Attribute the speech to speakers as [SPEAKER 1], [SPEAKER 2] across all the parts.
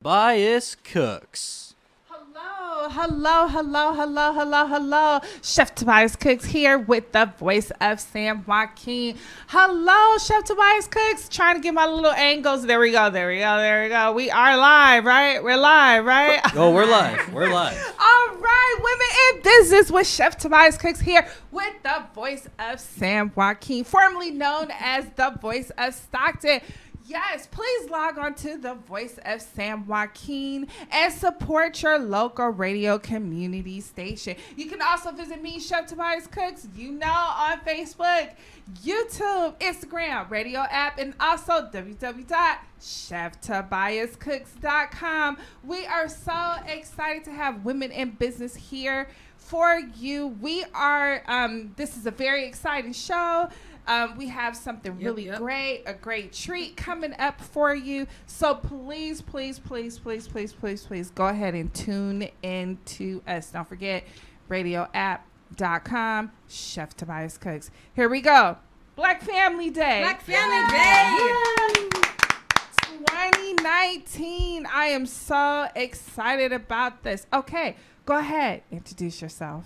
[SPEAKER 1] Tobias Cooks.
[SPEAKER 2] Hello. Chef Tobias Cooks here with the voice of San Joaquin. Hello, Chef Tobias Cooks. Trying to get my little angles. There we go. We are live, right? We're live, right?
[SPEAKER 1] Oh, we're live.
[SPEAKER 2] All right, Women in Business with Chef Tobias Cooks here with the voice of San Joaquin, formerly known as the voice of Stockton. Yes, please log on to the Voice of San Joaquin and support your local radio community station. You can also visit me, Chef Tobias Cooks, on Facebook, YouTube, Instagram, radio app, and also www.cheftobiascooks.com. We are so excited to have Women in Business here for you. We are, this is a very exciting show. We have something really great, a great treat coming up for you. So please go ahead and tune into us. Don't forget, radioapp.com, Chef Tobias Cooks. Here we go. Black Family Day. 2019. I am so excited about this. Okay, go ahead. Introduce yourself.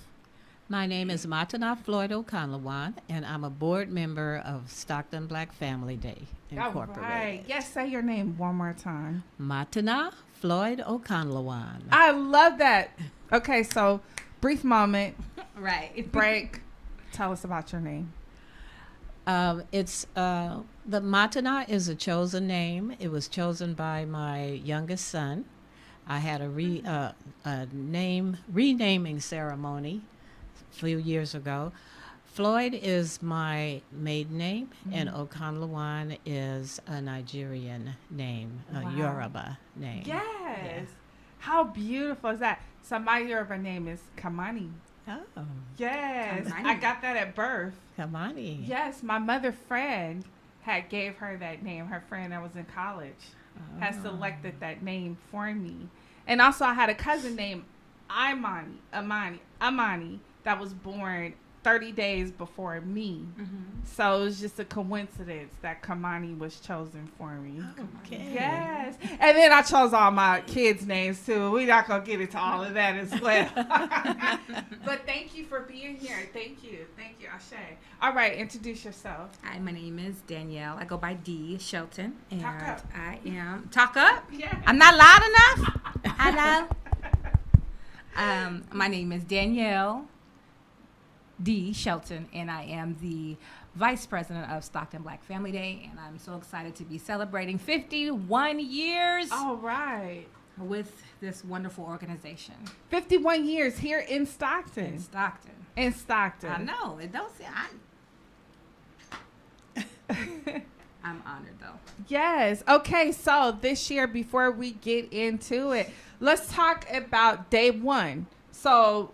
[SPEAKER 3] My name is Mateena Floyd-Okanlawon, and I'm a board member of Stockton Black Family Day Incorporated.
[SPEAKER 2] All right. Yes, say your name one more time.
[SPEAKER 3] Mateena Floyd-Okanlawon.
[SPEAKER 2] I love that. Okay, so brief moment.
[SPEAKER 4] Right.
[SPEAKER 2] Break. Tell us about your name.
[SPEAKER 3] The Mateena is a chosen name. It was chosen by my youngest son. I had a renaming ceremony a few years ago. Floyd is my maiden name, and Okanlawon is a Nigerian name, a Yoruba name.
[SPEAKER 2] Yes.
[SPEAKER 3] Yeah.
[SPEAKER 2] How beautiful is that? So my Yoruba name is Kamani.
[SPEAKER 3] Oh,
[SPEAKER 2] Yes.
[SPEAKER 4] Kamani.
[SPEAKER 2] I got that at birth.
[SPEAKER 3] Kamani.
[SPEAKER 2] Yes, my mother friend had gave her that name. Her friend that was in college had selected that name for me. And also I had a cousin named Amani, that was born 30 days before me. So it was just a coincidence that Kamani was chosen for me.
[SPEAKER 3] Okay.
[SPEAKER 2] Yes. And then I chose all my kids' names too. We're not going to get into all of that as well. But thank you for being here. Thank you, Ashe. All right, introduce yourself.
[SPEAKER 4] Hi, my name is Danielle. I go by D. Shelton. And
[SPEAKER 2] Talk up.
[SPEAKER 4] I am... Talk up?
[SPEAKER 2] Yeah.
[SPEAKER 4] I'm not loud enough? Hello? My name is Danielle D. Shelton, and I am the Vice President of Stockton Black Family Day, and I'm so excited to be celebrating 51 years
[SPEAKER 2] All right.
[SPEAKER 4] with this wonderful organization.
[SPEAKER 2] 51 years here in Stockton.
[SPEAKER 4] In Stockton. I
[SPEAKER 2] In Stockton.
[SPEAKER 4] know. It don't say... I'm honored, though.
[SPEAKER 2] Yes. Okay, so this year, before we get into it, let's talk about day one. So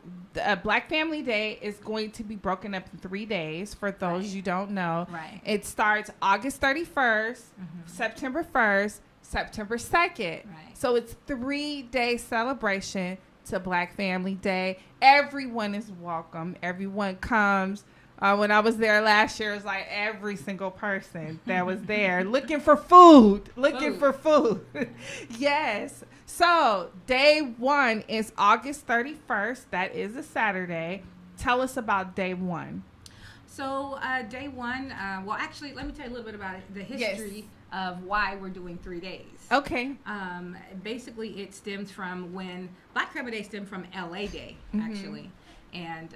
[SPEAKER 2] Black Family Day is going to be broken up in 3 days, for those you don't know.
[SPEAKER 4] Right.
[SPEAKER 2] It starts August 31st, September 1st, September 2nd.
[SPEAKER 4] Right.
[SPEAKER 2] So it's 3-day celebration to Black Family Day. Everyone is welcome. Everyone comes. When I was there last year, it was like every single person that was there looking for food. Yes. So day one is August 31st. That is a Saturday. Tell us about day one.
[SPEAKER 4] So day one, well, actually, let me tell you a little bit about the history of why we're doing 3 days.
[SPEAKER 2] Okay.
[SPEAKER 4] Basically, it stems from when Black Family Day stemmed from LA Day, actually. And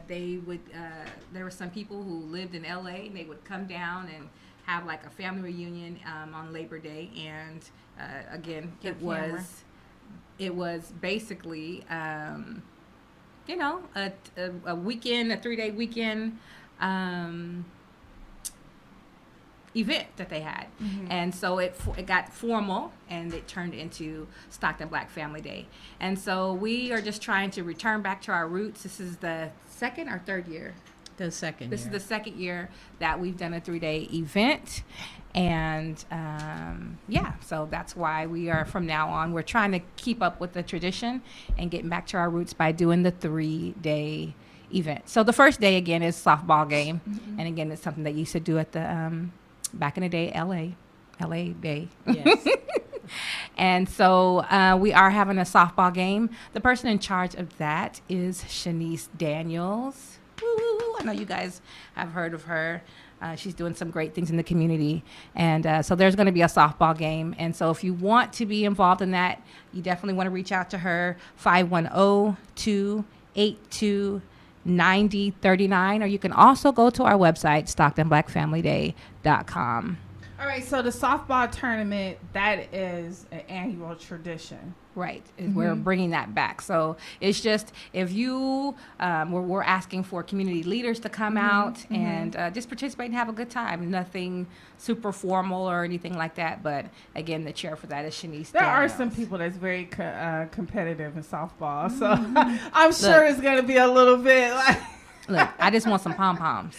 [SPEAKER 4] there were some people who lived in LA, and they would come down and have like a family reunion on Labor Day. And again, it was basically, a weekend, a 3-day weekend event that they had. And so it got formal, and it turned into Stockton Black Family Day. And so we are just trying to return back to our roots. This is the second or third year?
[SPEAKER 3] The second
[SPEAKER 4] This
[SPEAKER 3] year.
[SPEAKER 4] is the second year that we've done a 3-day event. And so that's why we are, from now on, we're trying to keep up with the tradition and getting back to our roots by doing the 3-day event. So the first day, again, is softball game. And again, it's something that you used to do at the back in the day, LA Day.
[SPEAKER 3] Yes.
[SPEAKER 4] And so we are having a softball game. The person in charge of that is Shanice Daniels. Woo! I know you guys have heard of her. She's doing some great things in the community. And so there's going to be a softball game. And so if you want to be involved in that, you definitely want to reach out to her, 510-282-9039. Or you can also go to our website, StocktonBlackFamilyDay.com.
[SPEAKER 2] All right, so the softball tournament, that is an annual tradition.
[SPEAKER 4] Right. We're bringing that back. So it's just, if you, we're asking for community leaders to come out and just participate and have a good time. Nothing super formal or anything like that. But again, the chair for that is Shanice
[SPEAKER 2] There
[SPEAKER 4] Daniels.
[SPEAKER 2] are some people that's very competitive in softball, so I'm sure it's going to be a little bit like.
[SPEAKER 4] Look, I just want some pom-poms.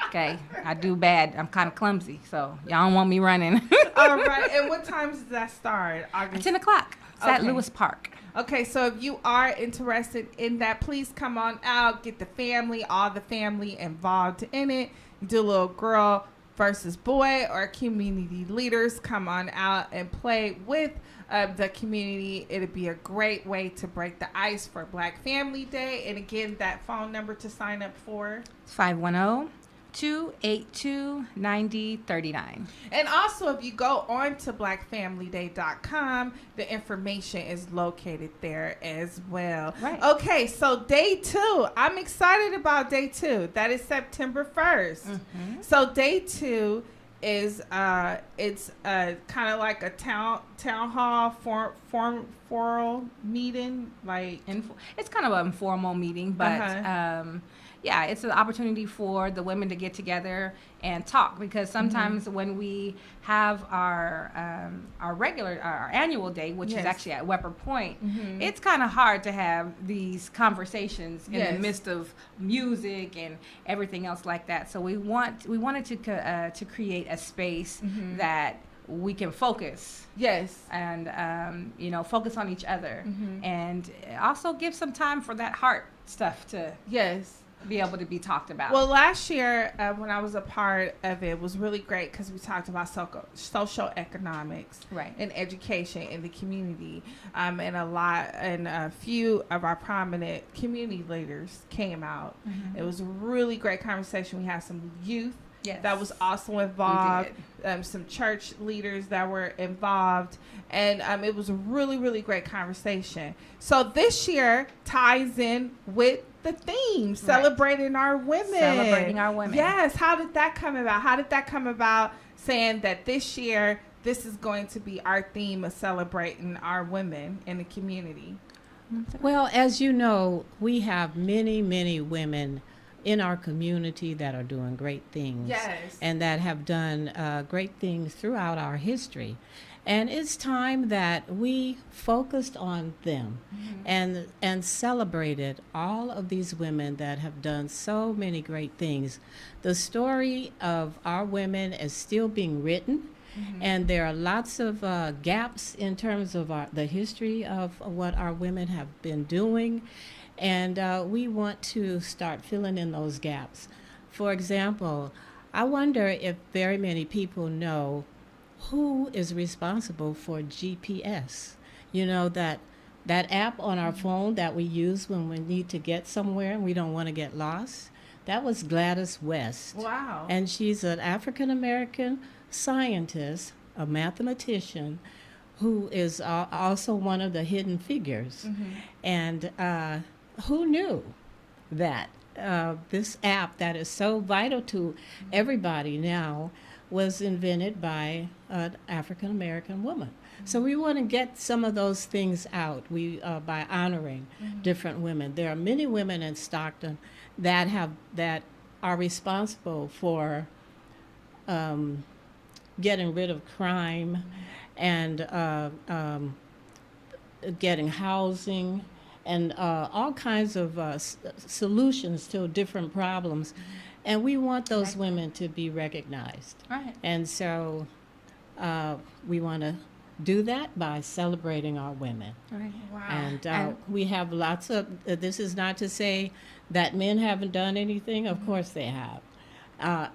[SPEAKER 4] Okay, I do bad. I'm kind of clumsy, so y'all don't want me running.
[SPEAKER 2] All right, and what time does that start? August?
[SPEAKER 4] 10 o'clock. It's at
[SPEAKER 2] Okay.
[SPEAKER 4] Lewis Park.
[SPEAKER 2] Okay, so if you are interested in that, please come on out, get the family, all the family involved in it. Do a little girl versus boy or community leaders. Come on out and play with the community. It'll be a great way to break the ice for Black Family Day. And again, that phone number to sign up for?
[SPEAKER 4] 510-282-9039.
[SPEAKER 2] And also, if you go on to blackfamilyday.com, the information is located there as well.
[SPEAKER 4] Right.
[SPEAKER 2] Okay, so day 2. I'm excited about day 2. That is September 1st. So day 2 is it's kind of like a town hall formal meeting, like
[SPEAKER 4] It's kind of an informal meeting, but yeah, it's an opportunity for the women to get together and talk, because sometimes when we have our annual day, which is actually at Weber Point, it's kind of hard to have these conversations in the midst of music and everything else like that. So we wanted to create a space that we can focus. And focus on each other, and also give some time for that heart stuff to be able to be talked about.
[SPEAKER 2] Well, last year when I was a part of it was really great because we talked about social economics, and education in the community, and a few of our prominent community leaders came out. It was a really great conversation. We had some youth that was also involved, some church leaders that were involved, and it was a really, really great conversation. So this year ties in with the theme, celebrating our women.
[SPEAKER 4] Celebrating our women.
[SPEAKER 2] Yes. How did that come about? How did that come about, saying that this year this is going to be our theme of celebrating our women in the community?
[SPEAKER 3] Well, as you know, we have many, many women in our community that are doing great things, and that have done great things throughout our history. And it's time that we focused on them and celebrated all of these women that have done so many great things. The story of our women is still being written, and there are lots of gaps in terms of the history of what our women have been doing. And we want to start filling in those gaps. For example, I wonder if very many people know who is responsible for GPS. You know, that app on our phone that we use when we need to get somewhere and we don't want to get lost. That was Gladys West.
[SPEAKER 2] Wow.
[SPEAKER 3] And she's an African-American scientist, a mathematician, who is also one of the hidden figures. And who knew that this app that is so vital to everybody now was invented by an African-American woman? So we want to get some of those things out by honoring different women. There are many women in Stockton that are responsible for getting rid of crime and getting housing and all kinds of solutions to different problems. And we want those women to be recognized. And so we want to do that by celebrating our women.
[SPEAKER 2] Wow.
[SPEAKER 3] And we have lots of, this is not to say that men haven't done anything. Of course they have.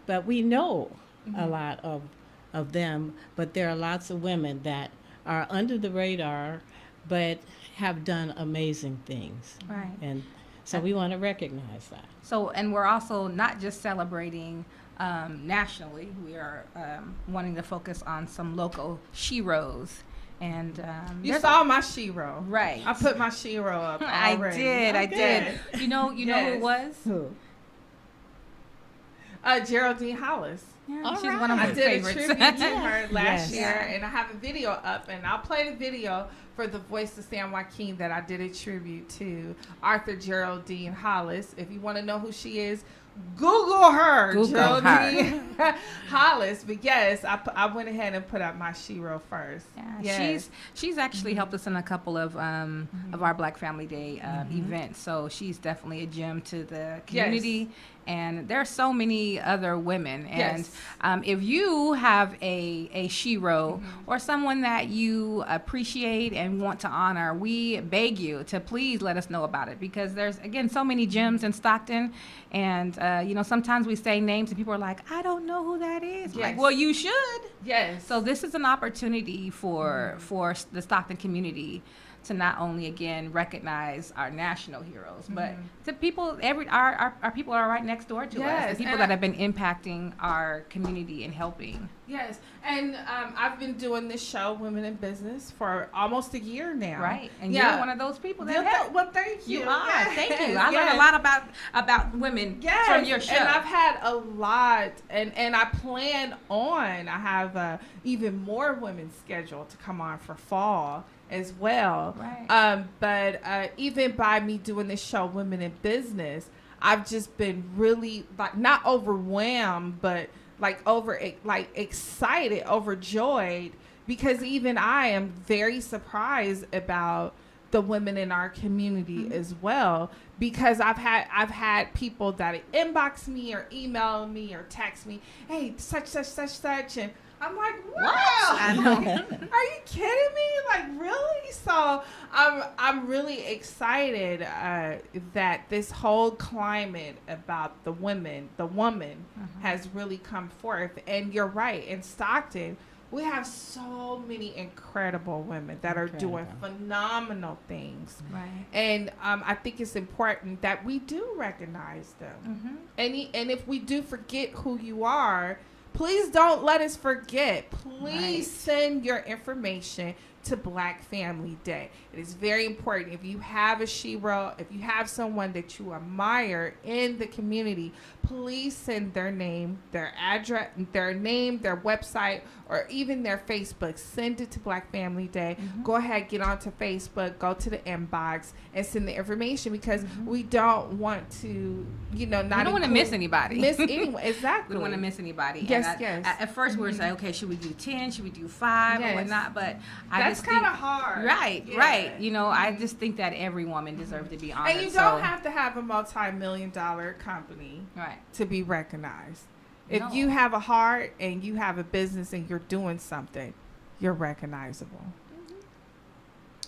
[SPEAKER 3] But we know a lot of them, but there are lots of women that are under the radar, but have done amazing things.
[SPEAKER 4] Right.
[SPEAKER 3] And so we want to recognize that.
[SPEAKER 4] So, and we're also not just celebrating nationally. We are wanting to focus on some local sheroes. And
[SPEAKER 2] You
[SPEAKER 4] there's
[SPEAKER 2] saw my shero.
[SPEAKER 4] right.
[SPEAKER 2] I put my shero up
[SPEAKER 4] I
[SPEAKER 2] already.
[SPEAKER 4] did. I did. You know who it was?
[SPEAKER 3] Who?
[SPEAKER 2] Geraldine Hollis.
[SPEAKER 4] Yeah,
[SPEAKER 3] All
[SPEAKER 4] she's
[SPEAKER 3] right.
[SPEAKER 4] one of my
[SPEAKER 2] I did
[SPEAKER 4] favorites.
[SPEAKER 2] a tribute to her last
[SPEAKER 3] Yes.
[SPEAKER 2] year, and I have a video up, and I'll play the video for the voice of San Joaquin that I did a tribute to Arthur Geraldine Hollis. If you want to know who she is, Google her,
[SPEAKER 4] Google
[SPEAKER 2] Geraldine Hollis. But yes, I went ahead and put up my shero first.
[SPEAKER 4] Yeah,
[SPEAKER 2] Yes.
[SPEAKER 4] she's actually helped us in a couple of our Black Family Day events. So she's definitely a gem to the community. And there are so many other women. And
[SPEAKER 2] Yes.
[SPEAKER 4] if you have a shero or someone that you appreciate and want to honor, we beg you to please let us know about it, because there's, again, so many gems in Stockton. And, sometimes we say names and people are like, I don't know who that is.
[SPEAKER 2] Yes.
[SPEAKER 4] Like, well, you should.
[SPEAKER 2] Yes.
[SPEAKER 4] So this is an opportunity for the Stockton community to not only, again, recognize our national heroes, but to people, our people are right next door to us,
[SPEAKER 2] Yes,
[SPEAKER 4] the people
[SPEAKER 2] and
[SPEAKER 4] that have been impacting our community and helping.
[SPEAKER 2] Yes, and I've been doing this show, Women in Business, for almost a year now.
[SPEAKER 4] Right, and
[SPEAKER 2] Yeah.
[SPEAKER 4] you're one of those people that
[SPEAKER 2] Yeah,
[SPEAKER 4] help.
[SPEAKER 2] well, thank you.
[SPEAKER 4] You are.
[SPEAKER 2] Yes,
[SPEAKER 4] Thank you. I learned
[SPEAKER 2] yes.
[SPEAKER 4] a lot about women
[SPEAKER 2] Yes,
[SPEAKER 4] from your show.
[SPEAKER 2] and I've had a lot, and I plan on. I have even more women scheduled to come on for fall as well.
[SPEAKER 4] Right.
[SPEAKER 2] But even by me doing this show, Women in Business, I've just been really not overwhelmed, but excited, overjoyed, because even I am very surprised about the women in our community as well, because I've had people that inbox me or email me or text me, hey, such, and I'm like, wow.
[SPEAKER 3] I know.
[SPEAKER 2] Are you kidding me? Like, really? So I'm really excited that this whole climate about the woman has really come forth. And you're right. In Stockton, we have so many incredible women that are doing phenomenal things.
[SPEAKER 4] Right.
[SPEAKER 2] And I think it's important that we do recognize them. And if we do forget who you are, please don't let us forget. Please send your information to Black Family Day. It is very important. If you have a shero, if you have someone that you admire in the community, please send their name, their address, their name, their website, or even their Facebook. Send it to Black Family Day. Go ahead, get onto Facebook, go to the inbox, and send the information, because we don't want to, not.
[SPEAKER 4] We don't want to miss anybody.
[SPEAKER 2] Miss anyone. Exactly.
[SPEAKER 4] We don't want to miss anybody.
[SPEAKER 2] Yes,
[SPEAKER 4] and
[SPEAKER 2] yes.
[SPEAKER 4] At first, we were saying, okay, should we do 10? Should we do 5
[SPEAKER 2] Yes.
[SPEAKER 4] or whatnot? But
[SPEAKER 2] That's kind of hard.
[SPEAKER 4] Right,
[SPEAKER 2] Yeah.
[SPEAKER 4] right. I just think that every woman deserves to be honored.
[SPEAKER 2] And you don't have to have a multi-million-dollar company
[SPEAKER 4] right.
[SPEAKER 2] to be recognized. If
[SPEAKER 4] No.
[SPEAKER 2] you have a heart and you have a business and you're doing something, you're recognizable.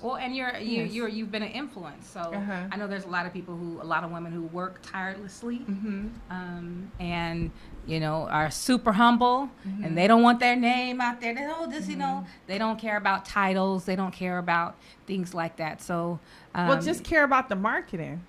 [SPEAKER 4] Well, and
[SPEAKER 2] Yes.
[SPEAKER 4] you've been an influence. So I know there's a lot of women who work tirelessly, and are super humble, and they don't want their name out there. They don't care about titles. They don't care about things like that. So
[SPEAKER 2] Well, just care about the marketing.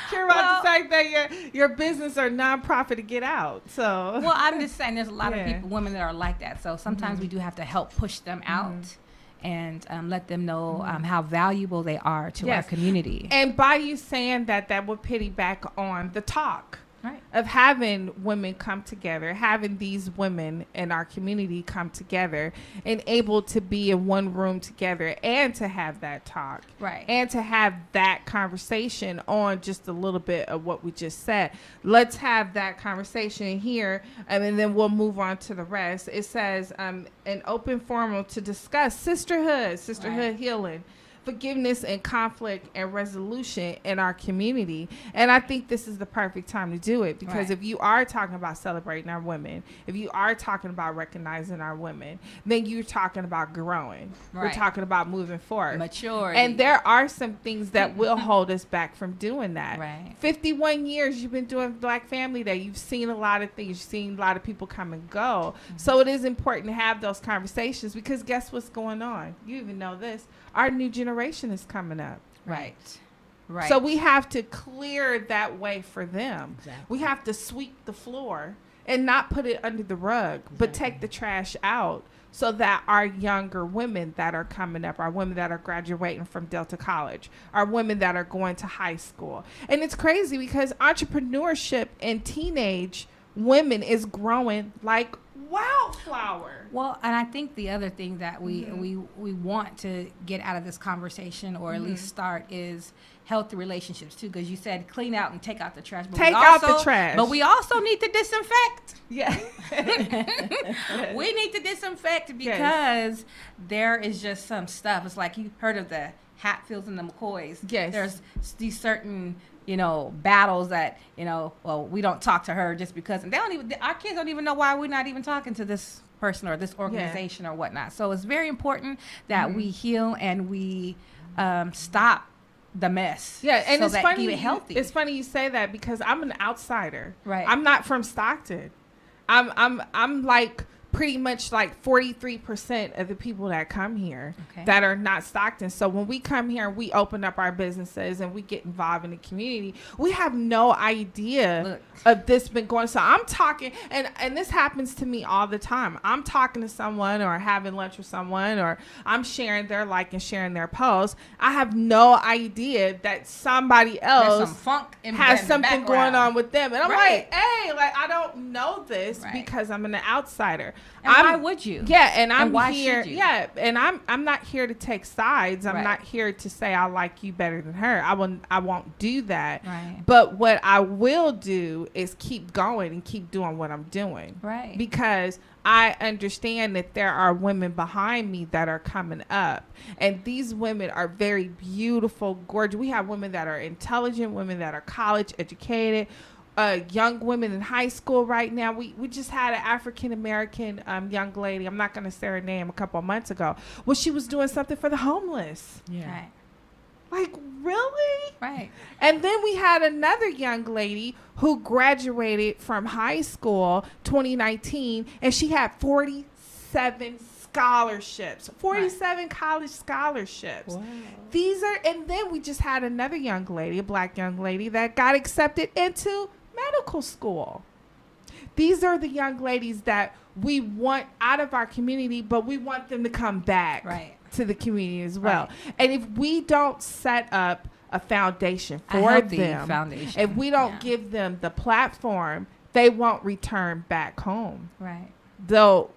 [SPEAKER 2] Care about the fact that your business or nonprofit to get out. So
[SPEAKER 4] well, I'm just saying there's a lot
[SPEAKER 2] Yeah.
[SPEAKER 4] of women that are like that. So sometimes we do have to help push them out and let them know how valuable they are to our
[SPEAKER 2] Yes.
[SPEAKER 4] community.
[SPEAKER 2] And by you saying that would piggyback on the talk.
[SPEAKER 4] Right.
[SPEAKER 2] Of having women come together, having these women in our community come together and able to be in one room together and to have that talk.
[SPEAKER 4] Right.
[SPEAKER 2] And to have that conversation on just a little bit of what we just said. Let's have that conversation here, and then we'll move on to the rest. It says an open forum to discuss sisterhood
[SPEAKER 4] Right.
[SPEAKER 2] healing, forgiveness and conflict and resolution in our community. And I think this is the perfect time to do it, because
[SPEAKER 4] Right.
[SPEAKER 2] if you are talking about celebrating our women, if you are talking about recognizing our women, then you're talking about growing. We're
[SPEAKER 4] Right.
[SPEAKER 2] talking about moving forward.
[SPEAKER 4] Maturity.
[SPEAKER 2] And there are some things that will hold us back from doing that.
[SPEAKER 4] Right.
[SPEAKER 2] 51 years you've been doing Black Family Day. You've seen a lot of things. You've seen a lot of people come and go. So it is important to have those conversations, because guess what's going on? You even know this. Our new generation is coming up.
[SPEAKER 4] Right. Right.
[SPEAKER 2] So we have to clear that way for them.
[SPEAKER 3] Exactly.
[SPEAKER 2] We have to sweep the floor and not put it under the rug, but
[SPEAKER 3] Exactly.
[SPEAKER 2] take the trash out, so that our younger women that are coming up, our women that are graduating from Delta College, our women that are going to high school. And it's crazy because entrepreneurship in teenage women is growing like wildflower.
[SPEAKER 4] Well, and I think the other thing that we want to get out of this conversation, or at least start, is healthy relationships too. Because you said clean out and take out the trash. But
[SPEAKER 2] Take
[SPEAKER 4] we
[SPEAKER 2] out
[SPEAKER 4] also,
[SPEAKER 2] the trash.
[SPEAKER 4] But we also need to disinfect.
[SPEAKER 2] Yeah.
[SPEAKER 4] We need to disinfect, because there is just some stuff. It's like, you heard of the Hatfields and the McCoys.
[SPEAKER 2] Yes.
[SPEAKER 4] There's these certain, battles that, well, we don't talk to her just because, and our kids don't even know why we're not even talking to this person or this organization or whatnot. So it's very important that we heal and we stop the mess.
[SPEAKER 2] Yeah, and
[SPEAKER 4] so
[SPEAKER 2] it's
[SPEAKER 4] that
[SPEAKER 2] funny.
[SPEAKER 4] keep it healthy.
[SPEAKER 2] It's funny you say that, because I'm an outsider.
[SPEAKER 4] Right.
[SPEAKER 2] I'm not from Stockton. I'm like pretty much like 43% of the people that come here that are not Stockton. So when we come here, we open up our businesses and we get involved in the community. We have no idea of this been going. So I'm talking, and this happens to me all the time. I'm talking to someone or having lunch with someone, or I'm sharing their like and sharing their post. I have no idea that somebody
[SPEAKER 4] There's
[SPEAKER 2] else
[SPEAKER 4] some funk
[SPEAKER 2] has
[SPEAKER 4] in the
[SPEAKER 2] something going
[SPEAKER 4] background.
[SPEAKER 2] on with them. And I'm
[SPEAKER 4] Right.
[SPEAKER 2] like, hey, like, I don't know this
[SPEAKER 4] Right.
[SPEAKER 2] because I'm an outsider.
[SPEAKER 4] And why would you?
[SPEAKER 2] Yeah, and I'm
[SPEAKER 4] why
[SPEAKER 2] here.
[SPEAKER 4] should you?
[SPEAKER 2] Yeah, and I'm not here to take sides. I'm
[SPEAKER 4] Right.
[SPEAKER 2] not here to say I like you better than her. I won't do that.
[SPEAKER 4] Right.
[SPEAKER 2] But what I will do is keep going and keep doing what I'm doing.
[SPEAKER 4] Right.
[SPEAKER 2] Because I understand that there are women behind me that are coming up, and these women are very beautiful, gorgeous. We have women that are intelligent, women that are college educated, young women in high school right now. We just had an African American young lady, I'm not going to say her name, a couple of months ago. Well, she was doing something for the homeless.
[SPEAKER 3] Yeah.
[SPEAKER 4] Right.
[SPEAKER 2] Like, really?
[SPEAKER 4] Right.
[SPEAKER 2] And then we had another young lady who graduated from high school 2019, and she had 47 scholarships, 47 college scholarships.
[SPEAKER 3] Wow.
[SPEAKER 2] These are, and then we just had another young lady, a Black young lady, that got accepted into medical school. These are the young ladies that we want out of our community, but we want them to come back
[SPEAKER 4] Right.
[SPEAKER 2] to the community as well.
[SPEAKER 4] Right.
[SPEAKER 2] And if we don't set up a foundation
[SPEAKER 4] A
[SPEAKER 2] for
[SPEAKER 4] healthy
[SPEAKER 2] them,
[SPEAKER 4] foundation.
[SPEAKER 2] if we don't
[SPEAKER 4] Yeah.
[SPEAKER 2] give them the platform, they won't return back home.
[SPEAKER 4] Right.
[SPEAKER 2] They'll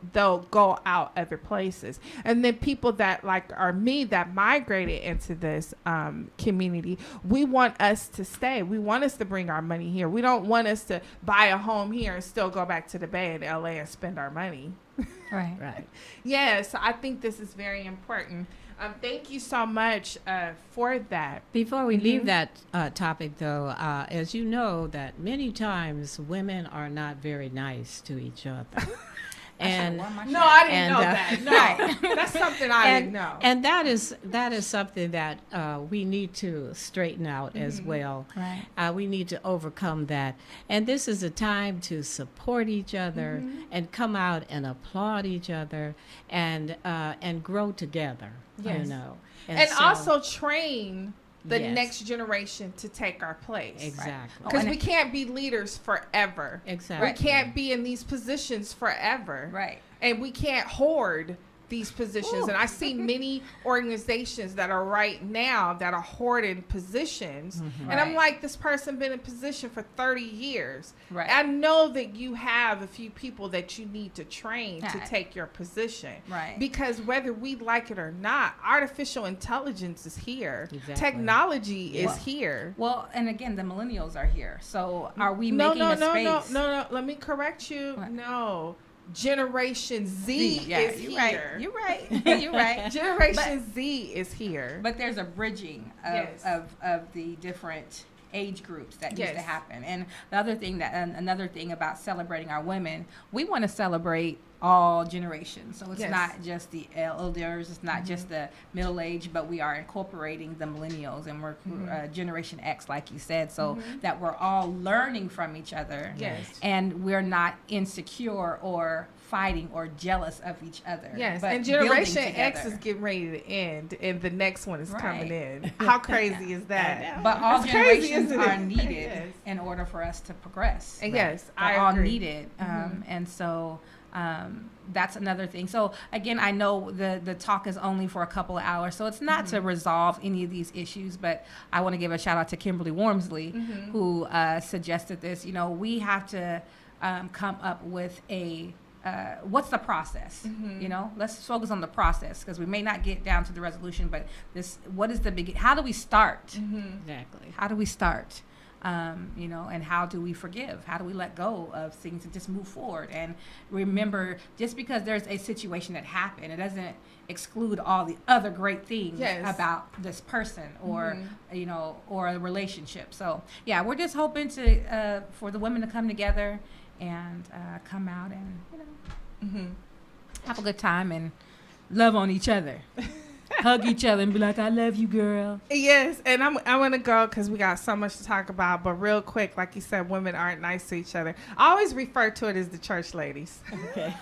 [SPEAKER 2] go out other places. And then people that like are me that migrated into this community, we want us to stay. We want us to bring our money here. We don't want us to buy a home here and still go back to the Bay in LA and spend our money.
[SPEAKER 4] Right.
[SPEAKER 3] Right.
[SPEAKER 2] Yes, I think this is very important. Thank you so much for that.
[SPEAKER 3] Before we leave that topic, though, as you know, that many times women are not very nice to each other. And
[SPEAKER 2] No, I didn't know
[SPEAKER 3] and,
[SPEAKER 2] that. No, that's something I didn't know.
[SPEAKER 3] And that is something that we need to straighten out as well.
[SPEAKER 4] Right.
[SPEAKER 3] We need to overcome that. And this is a time to support each other and come out and applaud each other and grow together.
[SPEAKER 2] Yes.
[SPEAKER 3] You know,
[SPEAKER 2] And
[SPEAKER 3] so-
[SPEAKER 2] also train the
[SPEAKER 3] Yes.
[SPEAKER 2] next generation to take our place.
[SPEAKER 3] Exactly.
[SPEAKER 2] Because
[SPEAKER 4] and
[SPEAKER 2] we can't be leaders forever.
[SPEAKER 3] Exactly.
[SPEAKER 2] We can't be in these positions forever.
[SPEAKER 4] Right.
[SPEAKER 2] And we can't hoard these positions.
[SPEAKER 4] Ooh.
[SPEAKER 2] And I see many organizations that are right now that are hoarding positions. And I'm
[SPEAKER 4] Right.
[SPEAKER 2] like, this person been in position for 30 years.
[SPEAKER 4] Right.
[SPEAKER 2] I know that you have a few people that you need to train to
[SPEAKER 4] Right.
[SPEAKER 2] take your position.
[SPEAKER 4] Right.
[SPEAKER 2] Because whether we like it or not, artificial intelligence is here.
[SPEAKER 3] Exactly.
[SPEAKER 2] Technology is
[SPEAKER 4] Well,
[SPEAKER 2] here.
[SPEAKER 4] Well, and again, the millennials are here. So are we
[SPEAKER 2] No,
[SPEAKER 4] making
[SPEAKER 2] no,
[SPEAKER 4] a
[SPEAKER 2] no,
[SPEAKER 4] space?
[SPEAKER 2] no. Let me correct you.
[SPEAKER 4] What?
[SPEAKER 2] No. Generation Z is
[SPEAKER 4] you're
[SPEAKER 2] here.
[SPEAKER 4] right. You're right. You're right.
[SPEAKER 2] Generation Z is here.
[SPEAKER 4] But there's a bridging of the different age groups that needs to happen. And the other thing another thing about celebrating our women, we want to celebrate all generations. So it's not just the elders, it's not just the middle age, but we are incorporating the millennials, and we're Generation X, like you said, so that we're all learning from each other.
[SPEAKER 2] Yes.
[SPEAKER 4] And we're not insecure or fighting or jealous of each other.
[SPEAKER 2] Yes,
[SPEAKER 4] but
[SPEAKER 2] and Generation
[SPEAKER 4] building
[SPEAKER 2] X
[SPEAKER 4] together.
[SPEAKER 2] is getting ready to end, and the next one is coming
[SPEAKER 4] Right.
[SPEAKER 2] in. How crazy is that?
[SPEAKER 4] But all
[SPEAKER 2] That's crazy,
[SPEAKER 4] generations
[SPEAKER 2] isn't it?
[SPEAKER 4] are needed
[SPEAKER 2] Yes.
[SPEAKER 4] in order for us to progress.
[SPEAKER 2] And yes,
[SPEAKER 4] They're
[SPEAKER 2] I
[SPEAKER 4] all
[SPEAKER 2] agree.
[SPEAKER 4] needed. And so that's another thing. So again, I know the talk is only for a couple of hours, so it's not to resolve any of these issues, but I want to give a shout out to Kimberly Wormsley, who suggested this. You know, we have to come up with what's the process? You know, let's focus on the process, because we may not get down to the resolution, but what is the beginning? How do we start?
[SPEAKER 3] Exactly.
[SPEAKER 4] How do we start? You know, and how do we forgive? How do we let go of things and just move forward? And remember, just because there's a situation that happened, it doesn't exclude all the other great things about this person or, you know, or a relationship. So, yeah, we're just hoping for the women to come together and come out and, you know, have a good time and love on each other. Hug each other and be like, I love you, girl.
[SPEAKER 2] Yes, and I'm going to go because we got so much to talk about. But real quick, like you said, women aren't nice to each other. I always refer to it as the church ladies.
[SPEAKER 3] Okay.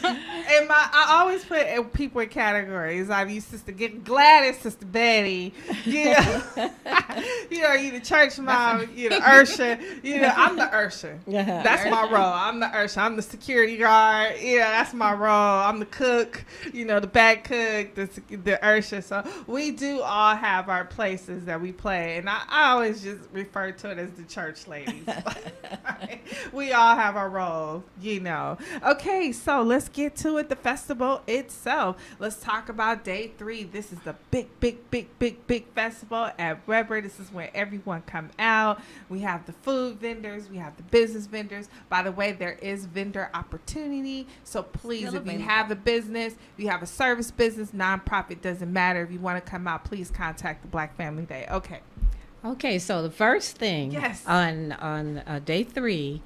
[SPEAKER 2] And I always put people in categories. I use Sister Gladys, Sister Betty. You know, you the church mom, you the Ursha. You know, I'm the Ursha. That's my role. I'm the Ursha. I'm the security guard. Yeah, that's my role. I'm the cook. You know, the back cook, the Ursha. So we do all have our places that we play, and I always just refer to it as the church ladies. Right? We all have our roles, you know. Okay, so let's get to it. The festival itself. Let's talk about day 3. This is the big festival at Weber. This is where everyone come out. We have the food vendors. We have the business vendors. By the way, there is vendor opportunity. So please,
[SPEAKER 4] Still
[SPEAKER 2] if you
[SPEAKER 4] available.
[SPEAKER 2] have a business, if you have a service business, nonprofit, doesn't matter. If you want to come out, please contact the Black Family Day. Okay.
[SPEAKER 3] Okay, so the first thing on day 3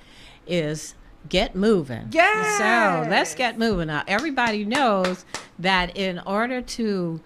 [SPEAKER 3] is get moving.
[SPEAKER 2] Yes.
[SPEAKER 3] So let's get moving. Now, everybody knows that in order to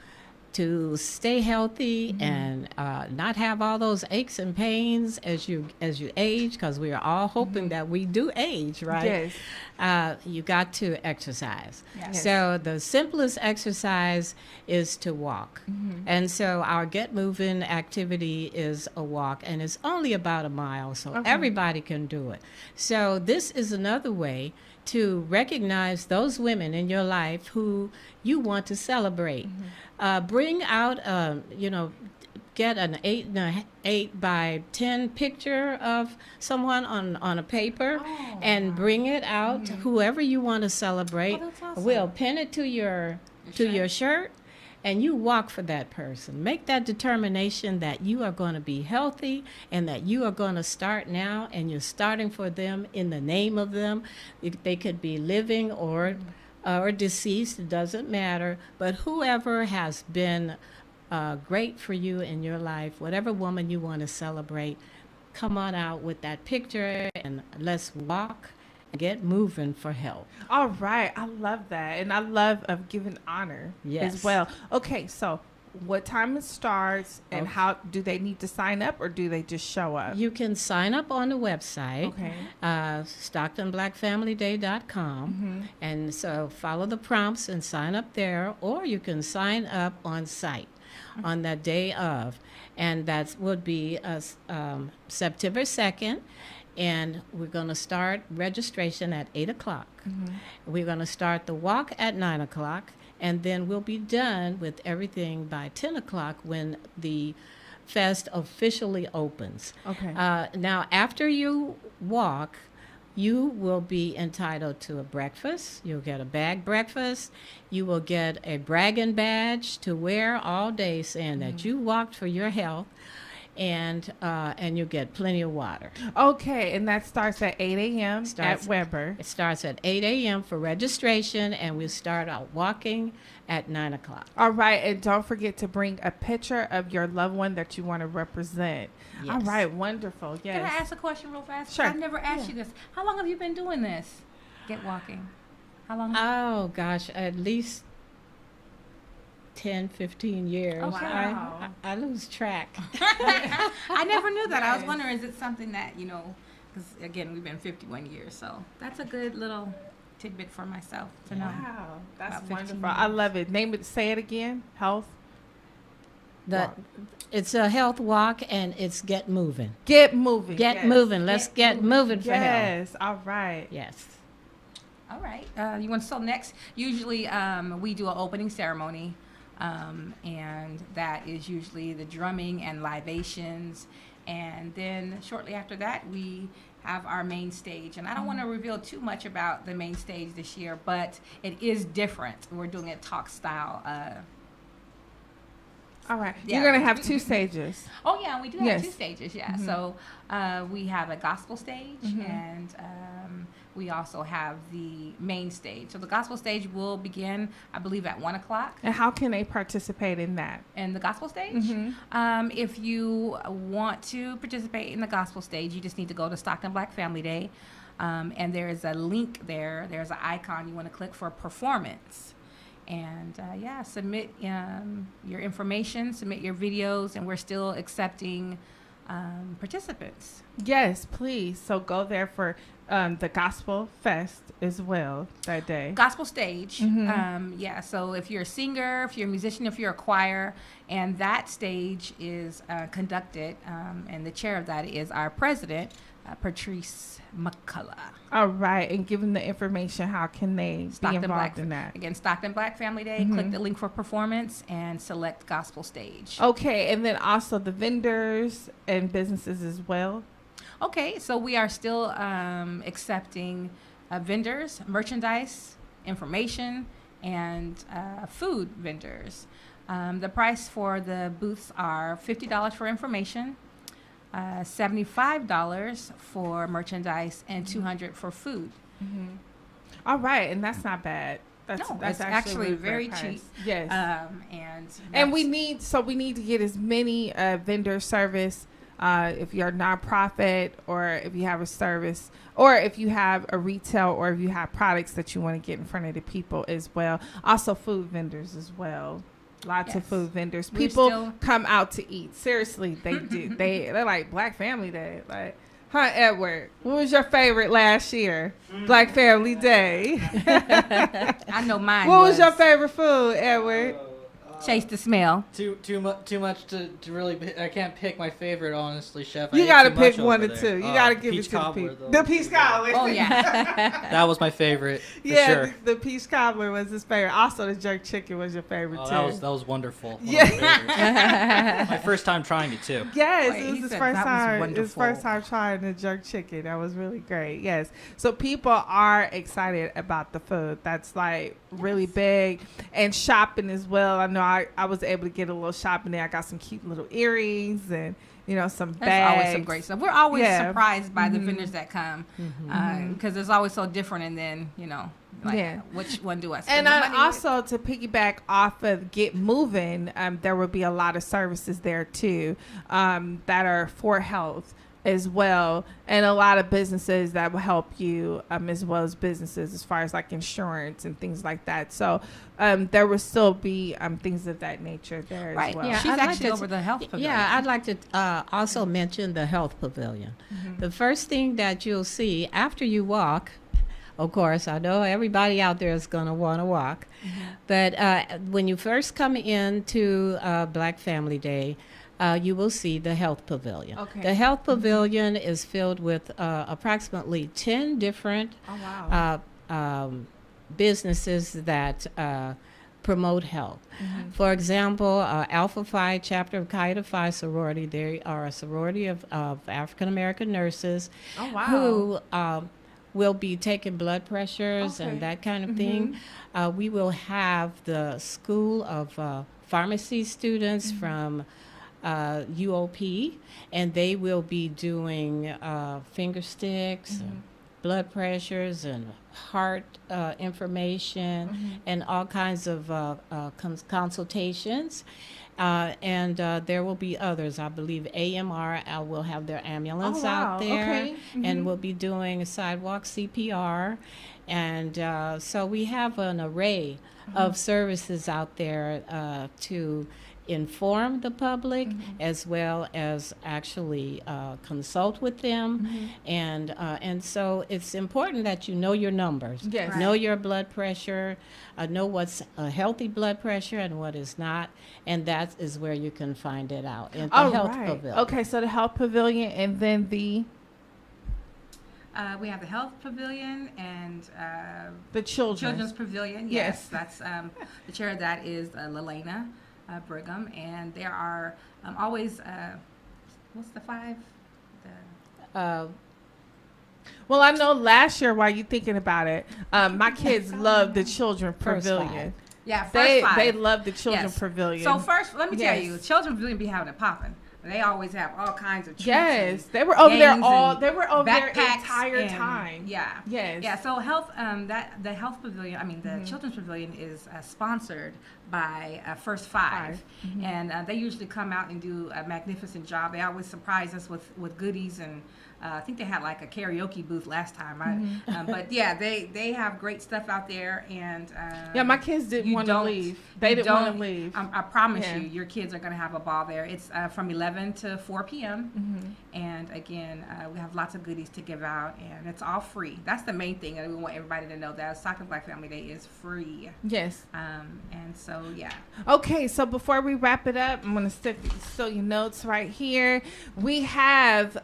[SPEAKER 3] stay healthy and not have all those aches and pains as you age, because we are all hoping that we do age, right?
[SPEAKER 2] Yes.
[SPEAKER 3] You got to exercise.
[SPEAKER 4] Yes.
[SPEAKER 3] So the simplest exercise is to walk. And so our get moving activity is a walk, and it's only about a mile, so everybody can do it. So this is another way to recognize those women in your life who you want to celebrate. Bring out, get an 8 by 10 picture of someone on a paper and bring it out. Whoever you want to celebrate,
[SPEAKER 4] that's awesome.
[SPEAKER 3] we'll pin it to your shirt, and you walk for that person. Make that determination that you are going to be healthy and that you are going to start now, and you're starting for them in the name of them. They could be living or deceased, it doesn't matter, but whoever has been great for you in your life, whatever woman you want to celebrate, come on out with that picture and let's walk and get moving for help.
[SPEAKER 2] All right. I love that. And I love giving honor as well. Okay, so what time it starts and how do they need to sign up, or do they just show up?
[SPEAKER 3] You can sign up on the website,
[SPEAKER 2] Okay.
[SPEAKER 3] StocktonBlackFamilyDay.com, and so follow the prompts and sign up there, or you can sign up on site on the day of, and that would be September 2nd. And we're going to start registration at 8 o'clock. We're going to start the walk at 9 o'clock, and then we'll be done with everything by 10 o'clock when the fest officially opens.
[SPEAKER 2] Okay.
[SPEAKER 3] Now, after you walk, you will be entitled to a breakfast. You'll get a bag breakfast. You will get a bragging badge to wear all day saying that you walked for your health. and you get plenty of water.
[SPEAKER 2] Okay, and that starts at 8 a.m. at Weber.
[SPEAKER 3] It starts at 8 a.m. for registration, and we start out walking at 9 o'clock.
[SPEAKER 2] All right, and don't forget to bring a picture of your loved one that you want to represent.
[SPEAKER 3] Yes.
[SPEAKER 2] All right, wonderful. Yes.
[SPEAKER 4] Can I ask a question real fast?
[SPEAKER 2] Sure.
[SPEAKER 4] I've never asked you this. How long have you been doing this? Get walking. How long?
[SPEAKER 3] Oh, gosh, at least 10, 15 years.
[SPEAKER 2] Oh, wow.
[SPEAKER 3] I lose track.
[SPEAKER 4] I never knew that. I was
[SPEAKER 2] Yes.
[SPEAKER 4] wondering, is it something that, because again, we've been 51 years, so that's a good little tidbit for myself to know.
[SPEAKER 2] Wow, that's
[SPEAKER 4] About 15
[SPEAKER 2] wonderful. I
[SPEAKER 4] years.
[SPEAKER 2] love it. Name it. Say it again. Health. Walk.
[SPEAKER 3] It's a health walk, and it's get moving.
[SPEAKER 2] Get moving.
[SPEAKER 3] Get
[SPEAKER 2] yes.
[SPEAKER 3] moving. Let's get moving for health.
[SPEAKER 2] Yes. All right.
[SPEAKER 3] Yes.
[SPEAKER 4] All right. You want to so next? Usually, we do an opening ceremony, and that is usually the drumming and libations, and then shortly after that, we have our main stage. And I don't want to reveal too much about the main stage this year, but it is different. We're doing it talk style.
[SPEAKER 2] All right.
[SPEAKER 4] Yeah.
[SPEAKER 2] You're gonna have 2 stages.
[SPEAKER 4] Oh yeah, we do have
[SPEAKER 2] Yes.
[SPEAKER 4] 2 stages. Yeah,
[SPEAKER 2] Mhm.
[SPEAKER 4] so we have a gospel stage,
[SPEAKER 2] Mhm.
[SPEAKER 4] and we also have the main stage. So the gospel stage will begin, I believe, at 1 o'clock.
[SPEAKER 2] And how can they participate in that?
[SPEAKER 4] And the gospel stage,
[SPEAKER 2] Mhm.
[SPEAKER 4] if you want to participate in the gospel stage, you just need to go to Stockton Black Family Day, and there is a link there. There's an icon you want to click for performance. And submit your information, submit your videos, and we're still accepting participants.
[SPEAKER 2] Yes, please. So go there for the Gospel Fest as well that day.
[SPEAKER 4] Gospel stage,
[SPEAKER 2] Mhm.
[SPEAKER 4] so if you're a singer, if you're a musician, if you're a choir, and that stage is conducted, and the chair of that is our president, Patrice McCullough.
[SPEAKER 2] All right, and give them the information. How can they be involved in that?
[SPEAKER 4] Again, Stockton Black Family Day.
[SPEAKER 2] Mhm.
[SPEAKER 4] Click the link for performance and select gospel stage.
[SPEAKER 2] Okay, and then also the vendors and businesses as well.
[SPEAKER 4] Okay, so we are still accepting vendors, merchandise, information, and food vendors. The price for the booths are $50 for information, $75 for merchandise, and $200 for food.
[SPEAKER 2] All right, and that's not bad. That's
[SPEAKER 4] It's actually
[SPEAKER 2] really
[SPEAKER 4] very
[SPEAKER 2] fair price.
[SPEAKER 4] cheap.
[SPEAKER 2] Yes.
[SPEAKER 4] And
[SPEAKER 2] We need to get as many vendor service if you're a nonprofit, or if you have a service, or if you have a retail, or if you have products that you want to get in front of the people as well. Also food vendors as well. Lots of
[SPEAKER 4] Yes.
[SPEAKER 2] food vendors.
[SPEAKER 4] We're
[SPEAKER 2] People
[SPEAKER 4] still-
[SPEAKER 2] come out to eat. Seriously, they do. They're like Black Family Day. Like, huh, Edward? What was your favorite last year? Black Family Day.
[SPEAKER 4] I know mine.
[SPEAKER 2] What was your favorite food, Edward?
[SPEAKER 4] Chase the smell.
[SPEAKER 1] Too much to really. I can't pick my favorite, honestly, Chef.
[SPEAKER 2] You
[SPEAKER 1] ate
[SPEAKER 2] gotta
[SPEAKER 1] too
[SPEAKER 2] pick
[SPEAKER 1] much
[SPEAKER 2] one
[SPEAKER 1] over
[SPEAKER 2] or
[SPEAKER 1] there.
[SPEAKER 2] two. You gotta give it
[SPEAKER 1] peach
[SPEAKER 2] to the
[SPEAKER 1] cobbler,
[SPEAKER 2] people.
[SPEAKER 1] though.
[SPEAKER 2] The peach cobbler.
[SPEAKER 4] Oh yeah.
[SPEAKER 1] That was my favorite. For
[SPEAKER 2] Yeah,
[SPEAKER 1] sure.
[SPEAKER 2] the peach cobbler was his favorite. Also, the jerk chicken was your favorite
[SPEAKER 1] Oh,
[SPEAKER 2] too.
[SPEAKER 1] that was wonderful. One of
[SPEAKER 2] Yeah.
[SPEAKER 1] my favorites. My first time trying it too.
[SPEAKER 2] Yes,
[SPEAKER 4] Wait,
[SPEAKER 2] it
[SPEAKER 4] he
[SPEAKER 2] was his
[SPEAKER 4] said
[SPEAKER 2] first
[SPEAKER 4] that was
[SPEAKER 2] time. His
[SPEAKER 4] wonderful.
[SPEAKER 2] first time trying the jerk chicken. That was really great. Yes, so people are excited about the food. That's like really big, and shopping as well. I know I was able to get a little shopping there. I got some cute little earrings and some
[SPEAKER 4] That's
[SPEAKER 2] bags.
[SPEAKER 4] always some great stuff. We're always
[SPEAKER 2] Yeah.
[SPEAKER 4] surprised by the
[SPEAKER 2] Mhm.
[SPEAKER 4] vendors that come, because it's always so different. And then
[SPEAKER 2] Yeah.
[SPEAKER 4] which one do I spend
[SPEAKER 2] And
[SPEAKER 4] my money with?
[SPEAKER 2] also to piggyback off of Get Moving, there will be a lot of services there too that are for health as well, and a lot of businesses that will help you as well as businesses as far as like insurance and things like that. So there will still be things of that nature there
[SPEAKER 4] Right.
[SPEAKER 2] as well.
[SPEAKER 3] Yeah,
[SPEAKER 4] She's
[SPEAKER 3] I'd like
[SPEAKER 4] actually
[SPEAKER 3] to-
[SPEAKER 4] over the health pavilion.
[SPEAKER 3] Yeah, I'd like to also mention the health pavilion. The first thing that you'll see after you walk, of course, I know everybody out there is going to want to walk, but when you first come into Black Family Day, you will see the health pavilion.
[SPEAKER 2] Okay.
[SPEAKER 3] The health pavilion is filled with approximately 10 different
[SPEAKER 2] Oh wow.
[SPEAKER 3] businesses that promote health. For example, Alpha Phi chapter of Chi Phi sorority, they are a sorority of African American nurses
[SPEAKER 2] Oh wow.
[SPEAKER 3] who will be taking blood pressures
[SPEAKER 2] Okay.
[SPEAKER 3] and that kind of thing. We will have the School of Pharmacy students from UOP, and they will be doing finger sticks, blood pressures, and heart information, and all kinds of consultations. And there will be others. I believe AMR will have their ambulance out there, and we'll be doing sidewalk CPR. And so we have an array of services out there to inform the public, as well as actually consult with them. And so it's important that you know your numbers, know your blood pressure, know what's a healthy blood pressure and what is not, and that is where you can find it out in the health pavilion.
[SPEAKER 2] Okay, so the health pavilion, and then the
[SPEAKER 4] we have the health pavilion and
[SPEAKER 2] the
[SPEAKER 4] children's pavilion. Yes, that's the chair of that is Lelena Brigham, and there are always what's the 5?
[SPEAKER 2] Well, I know last year, while you thinking about it, my kids love the children pavilion.
[SPEAKER 4] Yeah,
[SPEAKER 2] they love the children pavilion.
[SPEAKER 4] So first, let me tell you, the children's pavilion be having it popping. They always have all kinds of treats.
[SPEAKER 2] Yes, they were over there
[SPEAKER 4] backpacks
[SPEAKER 2] the entire time.
[SPEAKER 4] Yeah.
[SPEAKER 2] Yes.
[SPEAKER 4] Yeah. So the health pavilion, I mean the children's pavilion is sponsored by First Five. And they usually come out and do a magnificent job. They always surprise us with goodies, and I think they had like a karaoke booth last time. But yeah, they have great stuff out there, and
[SPEAKER 2] my kids didn't want to leave. They didn't want to leave.
[SPEAKER 4] I promise you, your kids are going to have a ball there. It's from 11 to 4 p.m. And again, we have lots of goodies to give out, and it's all free. That's the main thing, and we want everybody to know that Stockton Black Family Day is free.
[SPEAKER 2] Yes.
[SPEAKER 4] And so yeah.
[SPEAKER 2] Okay, so before we wrap it up, I'm going to steal your notes right here. We have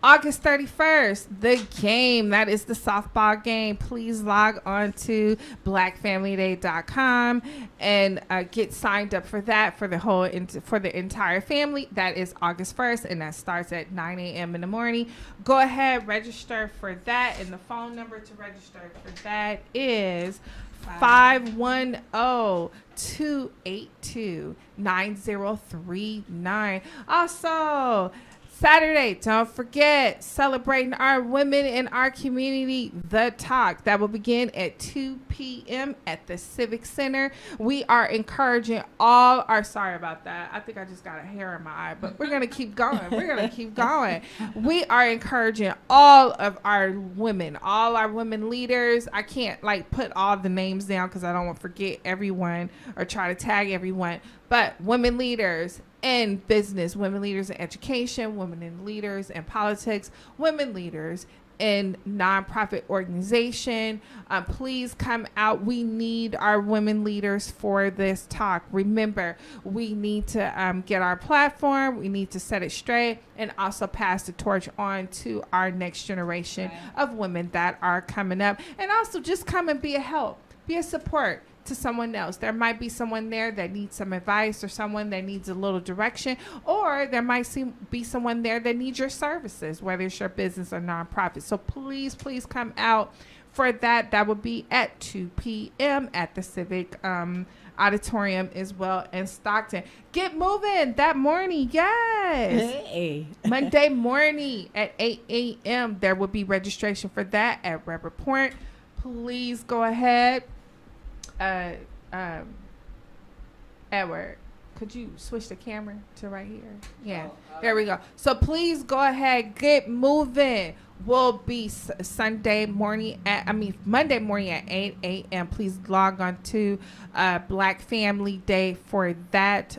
[SPEAKER 2] August 31st, the game. That is the softball game. Please log on to blackfamilyday.com and get signed up for that for the entire family. That is August 1st, and that starts at 9 a.m. in the morning. Go ahead, register for that, and the phone number to register for that is 510-282-9039. Also, Saturday, don't forget, celebrating our women in our community, The Talk. That will begin at 2 p.m. at the Civic Center. We are encouraging all our, sorry about that. I think I just got a hair in my eye, but we're going to keep going. We are encouraging all of our women leaders. I can't put all the names down because I don't want to forget everyone or try to tag everyone, but women leaders in business, women leaders in education, women leaders in politics, women leaders in nonprofit organization. Please come out. We need our women leaders for this talk. Remember, we need to get our platform. We need to set it straight and also pass the torch on to our next generation of women that are coming up. And also just come and be a help, be a support to someone else. There might be someone there that needs some advice, or someone that needs a little direction, or there might be someone there that needs your services, whether it's your business or nonprofit. So please come out for that. That will be at 2 p.m. at the Civic Auditorium as well in Stockton. Get moving that morning. Yes.
[SPEAKER 3] Hey.
[SPEAKER 2] Monday morning at 8 a.m. There will be registration for that at Red Report. Please go ahead. Edward, could you switch the camera to right here? Yeah, there we go. So please go ahead, get moving. We'll be Monday morning at 8 a.m. Please log on to Black Family Day for that.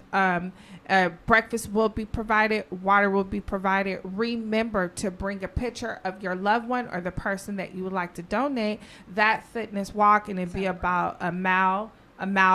[SPEAKER 2] Breakfast will be provided. Water will be provided. Remember to bring a picture of your loved one or the person that you would like to donate that fitness walk, and it'd be about a mile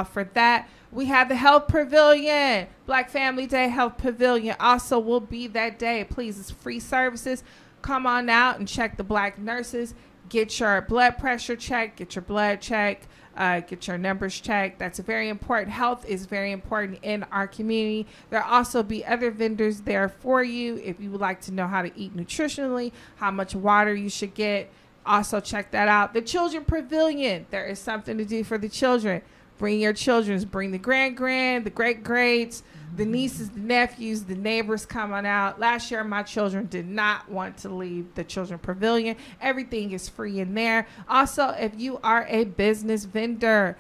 [SPEAKER 2] for that. We have the Health Pavilion, Black Family Day Health Pavilion also will be that day. Please, it's free services. Come on out and check the Black nurses. Get your blood pressure checked. Get your blood checked. Get your numbers checked. That's very important. Health is very important in our community. There'll also be other vendors there for you if you would like to know how to eat nutritionally, how much water you should get. Also check that out. The Children Pavilion. There is something to do for the children. Bring your children. Bring the grand, the greats, the nieces, the nephews, the neighbors coming out. Last year, my children did not want to leave the children pavilion. Everything is free in there. Also, if you are a business vendor,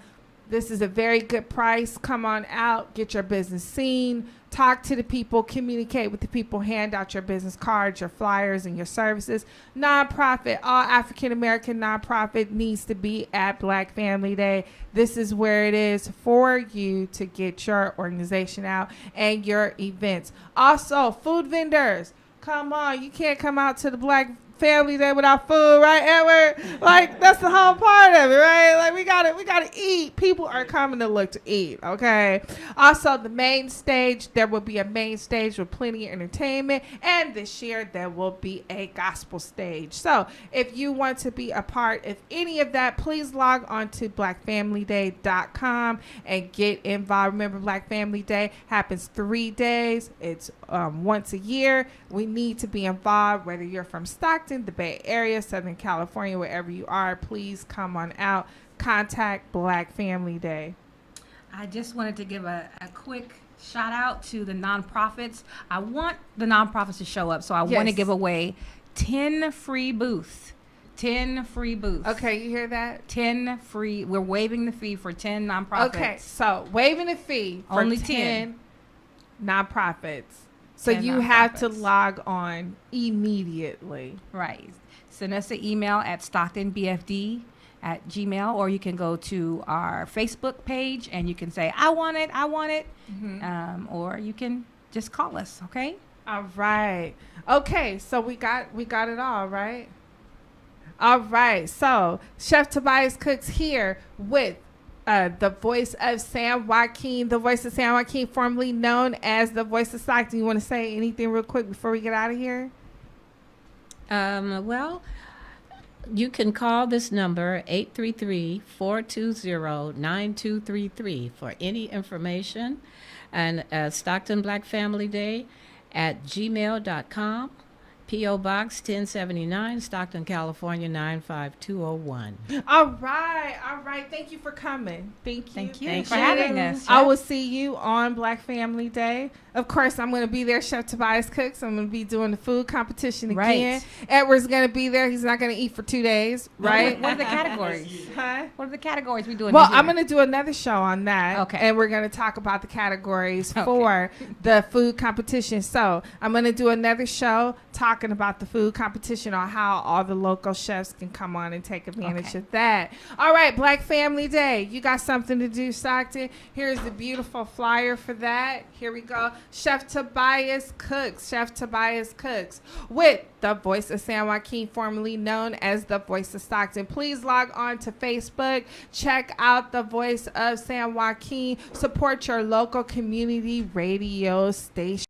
[SPEAKER 2] this is a very good price. Come on out, get your business seen, talk to the people, communicate with the people, hand out your business cards, your flyers, and your services. Nonprofit, all African American nonprofit needs to be at Black Family Day. This is where it is for you to get your organization out and your events. Also, food vendors, come on, you can't come out to the Black Family Day without food, right, Edward? Like, that's the whole part of it, right? Like, we gotta eat. People are coming to look to eat, okay? Also, the main stage, there will be a main stage with plenty of entertainment, and this year there will be a gospel stage. So if you want to be a part of any of that, please log on to blackfamilyday.com and get involved. Remember, Black Family Day happens 3 days. It's once a year. We need to be involved, whether you're from Stockton, the Bay Area, Southern California, wherever you are. Please come on out. Contact Black Family Day.
[SPEAKER 4] I just wanted to give a quick shout out to the nonprofits. I want the nonprofits to show up, so I want to give away 10 free booths. 10 free booths.
[SPEAKER 2] Okay, you hear that?
[SPEAKER 4] 10 free. We're waiving the fee for 10 nonprofits.
[SPEAKER 2] Okay, so waiving the fee for
[SPEAKER 4] Only
[SPEAKER 2] 10 nonprofits. So
[SPEAKER 4] 10
[SPEAKER 2] you have to
[SPEAKER 4] nonprofits.
[SPEAKER 2] log on immediately.
[SPEAKER 4] Right. Send us an email at stocktonbfd@gmail, or you can go to our Facebook page and you can say, I want it. Or you can just call us, okay?
[SPEAKER 2] All right. Okay, so we got it all, right? All right. So Chef Tobias Cooks here with the voice of San Joaquin, formerly known as the voice of Stockton. You want to say anything real quick before we get out of here?
[SPEAKER 3] Well, you can call this number 833-420-9233 for any information, and Stockton Black Family Day at gmail.com. P.O. Box 1079, Stockton, California 95201.
[SPEAKER 2] All right. Thank you for coming. Thank you
[SPEAKER 4] for having us.
[SPEAKER 2] I will see you on Black Family Day. Of course, I'm going to be there, Chef Tobias Cooks. I'm going to be doing the food competition again.
[SPEAKER 4] Right.
[SPEAKER 2] Edward's going to be there. He's not going to eat for 2 days, right?
[SPEAKER 4] What are the categories?
[SPEAKER 2] Huh?
[SPEAKER 4] What are the categories we doing?
[SPEAKER 2] Well,
[SPEAKER 4] this year?
[SPEAKER 2] I'm going to do another show on that.
[SPEAKER 4] Okay.
[SPEAKER 2] And we're going to talk about the categories for the food competition. So I'm going to do another show talking about the food competition, on how all the local chefs can come on and take advantage of that. All right, Black Family Day. You got something to do, Stockton? Here's the beautiful flyer for that. Here we go. Chef Tobias Cooks with the voice of San Joaquin, formerly known as the voice of Stockton. Please log on to Facebook. Check out the voice of San Joaquin. Support your local community radio station.